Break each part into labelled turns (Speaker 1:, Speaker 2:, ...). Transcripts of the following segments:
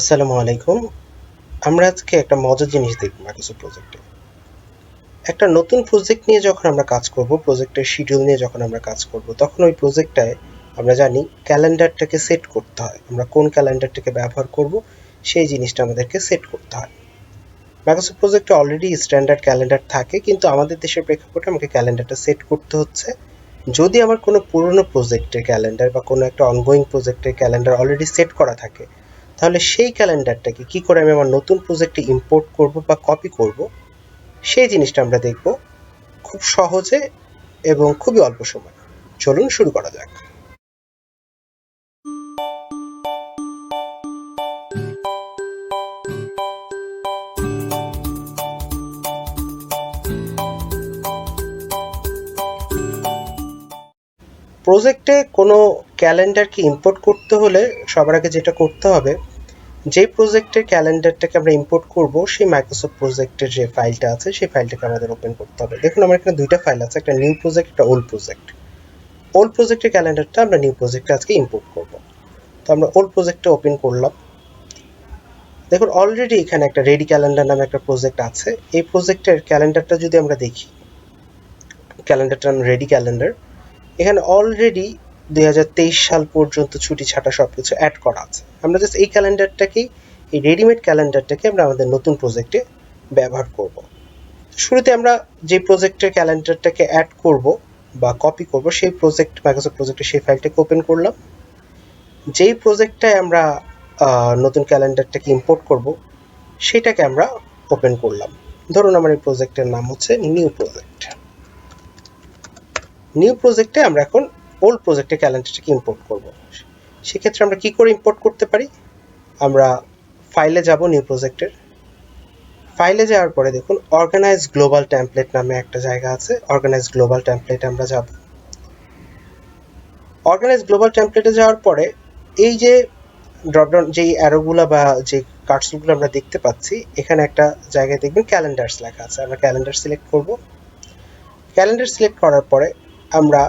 Speaker 1: আসসালামু আলাইকুম। আমরা আজকে একটা মজার জিনিস দেখব মাইক্রোসফট প্রজেক্টে। একটা নতুন প্রজেক্ট নিয়ে যখন আমরা কাজ করব, প্রজেক্টের শিডিউল নিয়ে যখন আমরা কাজ করব, তখন ওই প্রজেক্টটায় আমরা জানি ক্যালেন্ডারটাকে সেট করতে হয়। আমরা কোন ক্যালেন্ডারটাকে ব্যবহার করব, সেই জিনিসটা আমাদেরকে সেট করতে হয়। মাইক্রোসফট প্রজেক্টে অলরেডি স্ট্যান্ডার্ড ক্যালেন্ডার থাকে, কিন্তু আমাদের দেশের প্রেক্ষাপটে আমাকে ক্যালেন্ডারটা সেট করতে হচ্ছে। যদি আমার কোনো পুরনো প্রজেক্টের ক্যালেন্ডার বা কোনো একটা অনগোয়িং প্রজেক্টের ক্যালেন্ডার অলরেডি সেট করা থাকে, তাহলে সেই ক্যালেন্ডারটাকে কি করে আমি আমার নতুন প্রজেক্টে ইম্পোর্ট করব বা কপি করব, সেই জিনিসটা আমরা দেখব খুব সহজে এবং খুবই অল্প সময়। চলুন শুরু করা যাক। প্রজেক্টে কোনো ক্যালেন্ডারকে ইম্পোর্ট করতে হলে সবার আগে যেটা করতে হবে, যেই প্রজেক্টের ক্যালেন্ডারটাকে আমরা ইম্পোর্ট করব, সেই মাইক্রোসফট প্রজেক্টের যে ফাইলটা আছে সেই ফাইলটাকে আমাদের ওপেন করতে হবে। দেখুন, আমার এখানে দুইটা ফাইল আছে, একটা নিউ প্রজেক্ট, একটা ওল্ড প্রজেক্ট। ওল্ড প্রজেক্টের ক্যালেন্ডারটা আমরা নিউ প্রজেক্টে আজকে ইম্পোর্ট করব। তো আমরা ওল্ড প্রজেক্টটা ওপেন করলাম। দেখুন, অলরেডি এখানে একটা রেডি ক্যালেন্ডার নামে একটা প্রজেক্ট আছে। এই প্রজেক্টের ক্যালেন্ডারটা যদি আমরা দেখি, ক্যালেন্ডারটার নাম রেডি ক্যালেন্ডার। এখানে অলরেডি 2023 সাল পর্যন্ত ছুটি ছাটা সবকিছু অ্যাড করা আছে। আমরা জাস্ট এই ক্যালেন্ডারটাকেই, এই রেডিমেড ক্যালেন্ডারটাকে আমরা আমাদের নতুন প্রজেক্টে ব্যবহার করব। শুরুতে আমরা যে প্রজেক্টের ক্যালেন্ডারটাকে অ্যাড করব বা কপি করব, সেই প্রজেক্ট, মাইক্রোসফট প্রজেক্টের সেই ফাইলটাকে ওপেন করলাম। যেই প্রজেক্টটায় আমরা নতুন ক্যালেন্ডারটাকে ইম্পোর্ট করব, সেটাকে আমরা ওপেন করলাম। ধরুন আমার এই প্রজেক্টের নাম হচ্ছে নিউ প্রজেক্ট। নিউ প্রজেক্টে আমরা এখন ওল্ড প্রজেক্টের ক্যালেন্ডারটাকে ইম্পোর্ট করব। সেক্ষেত্রে আমরা কি করে ইম্পোর্ট করতে পারি? আমরা ফাইলে যাব, নিউ প্রজেক্টের ফাইলে যাওয়ার পরে দেখুন অর্গানাইজ গ্লোবাল টেমপ্লেট নামে একটা জায়গা আছে। অর্গানাইজ গ্লোবাল টেমপ্লেটে আমরা যাব। অর্গানাইজ গ্লোবাল টেমপ্লেটে যাওয়ার পরে এই যে ড্রপডাউন, যেই অ্যারোগুলো বা যে কার্সরগুলো আমরা দেখতে পাচ্ছি, এখানে একটা জায়গায় দেখবেন ক্যালেন্ডার্স লেখা আছে। আমরা ক্যালেন্ডার সিলেক্ট করব। ক্যালেন্ডার সিলেক্ট করার পরে আমরা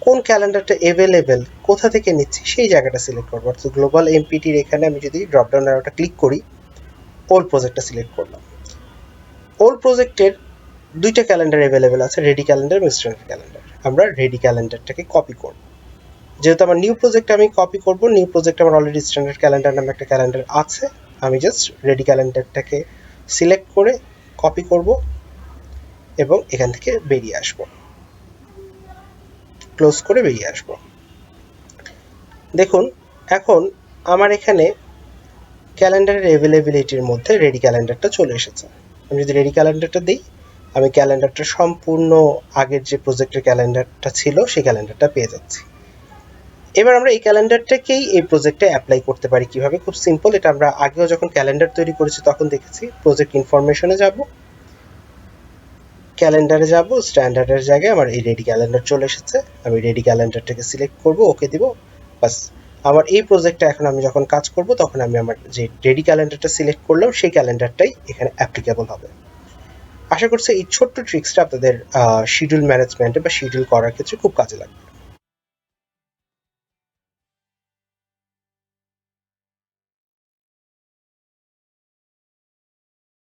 Speaker 1: কোন ক্যালেন্ডারটা অ্যাভেলেবেল, কোথা থেকে নিচ্ছি, সেই জায়গাটা সিলেক্ট করবো। অর্থাৎ গ্লোবাল এমপিটির এখানে আমি যদি ড্রপডাউন অ্যারোটা ক্লিক করি, ওল্ড প্রজেক্টটা সিলেক্ট করলাম। ওল্ড প্রজেক্টের দুইটা ক্যালেন্ডার অ্যাভেলেবেল আছে, রেডি ক্যালেন্ডার এবং স্ট্যান্ডার্ড ক্যালেন্ডার। আমরা রেডি ক্যালেন্ডারটাকে কপি করব। যেহেতু আমার নিউ প্রজেক্টে আমি কপি করব, নিউ প্রজেক্টে আমার অলরেডি স্ট্যান্ডার্ড ক্যালেন্ডার নামে একটা ক্যালেন্ডার আছে। আমি জাস্ট রেডি ক্যালেন্ডারটাকে সিলেক্ট করে কপি করব এবং এখান থেকে বেরিয়ে আসব, ক্লোজ করে বেরিয়ে আসব। দেখুন, এখন আমার এখানে ক্যালেন্ডারের অ্যাভেলেবিলিটির মধ্যে রেডি ক্যালেন্ডারটা চলে এসেছে। আমি যদি রেডি ক্যালেন্ডারটা দিই, আমি ক্যালেন্ডারটা সম্পূর্ণ আগের যে প্রজেক্টের ক্যালেন্ডারটা ছিল সেই ক্যালেন্ডারটা পেয়ে যাচ্ছি। এবার আমরা এই ক্যালেন্ডারটাকেই এই প্রজেক্টে অ্যাপ্লাই করতে পারি কিভাবে? খুব সিম্পল। এটা আমরা আগেও যখন ক্যালেন্ডার তৈরি করেছি তখন দেখেছি। প্রজেক্ট ইনফরমেশনে যাব, ক্যালেন্ডারে যাব, স্ট্যান্ডার্ডের জায়গায় আমার এই রেডি ক্যালেন্ডার চলে এসেছে। আমি রেডি ক্যালেন্ডারটাকে সিলেক্ট করব, ওকে দিব, বাস। আমার এই প্রজেক্টটা এখন আমি যখন কাজ করব, তখন আমি আমার যে রেডি ক্যালেন্ডারটা সিলেক্ট করলাম সেই ক্যালেন্ডারটাই এখানে অ্যাপ্লিকেবল হবে। আশা করছি এই ছোট্ট ট্রিক্সটা আপনাদের শিডিউল ম্যানেজমেন্টে বা শিডিউল করার ক্ষেত্রে খুব কাজে লাগবে।